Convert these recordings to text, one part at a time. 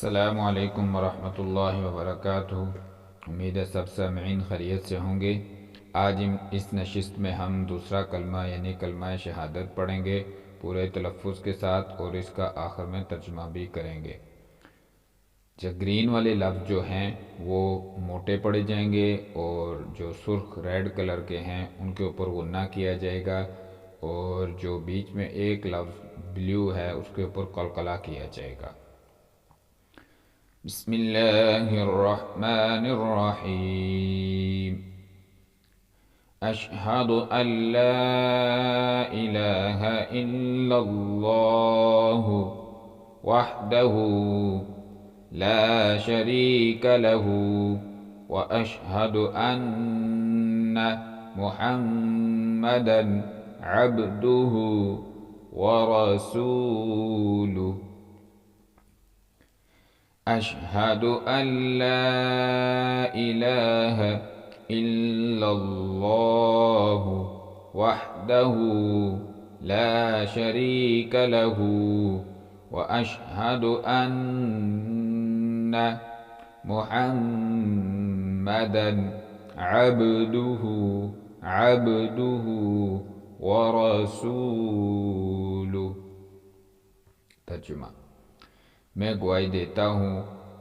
अस्सलामु अलैकुम वरहमतुल्लाहि वबरकातुहू। उम्मीद है सब सामईन खैरियत से होंगे। आज इस नशिस्त में हम दूसरा कलमा यानी कलमा शहादत पढ़ेंगे पूरे तलफ़ुज़ के साथ और इसका आखिर में तर्जुमा भी करेंगे। जो ग्रीन वाले लफ्ज़ जो हैं वो मोटे पढ़े जाएंगे और जो सुर्ख रेड कलर के हैं उनके ऊपर गुन्ना किया जाएगा और जो बीच में एक लफ्ज़ ब्लू है उसके ऊपर कलकला किया जाएगा। बिस्मिल्लाहिर्रहमानिर्रहीम। अशहदु अल्ला इलाहा इल्लल्लाहु वहदहु ला शरीक लहु व अशहदु अन्ना मुहम्मदन अब्दुहु व रसूलुहु। अशहदु अल्ला इलाहा इल्लल्लाहु वहदहु ला शरीक लहु व अशहदु अन्ना मुहम्मदन अब्दुहु व रसूलुहु। तर्जुमा। मैं गवाही देता हूँ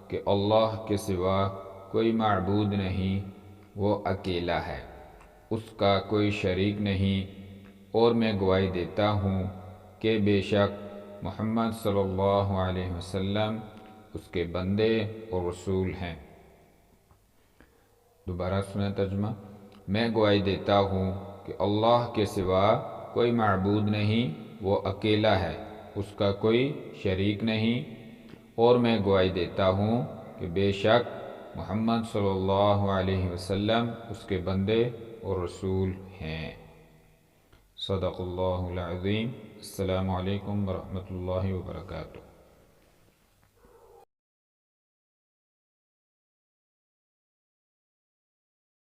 कि अल्लाह के सिवा कोई माबूद नहीं, वो अकेला है, उसका कोई शरीक नहीं, और मैं गवाही देता हूँ कि बेशक मोहम्मद सल्लल्लाहु अलैहि वसल्लम उसके बंदे और रसूल हैं। दोबारा सुना तर्जुमा। मैं गवाही देता हूँ कि अल्लाह के सिवा कोई माबूद नहीं, वो अकेला है, उसका कोई शरीक नहीं, और मैं गवाही देता हूँ कि बेशक मोहम्मद सल्लल्लाहु अलैहि वसल्लम उसके बंदे और रसूल हैं। सदक़ल्लाहुल अज़ीम। अस्सलामु अलैकुम वरहमतुल्लाहि वबरकातुहू।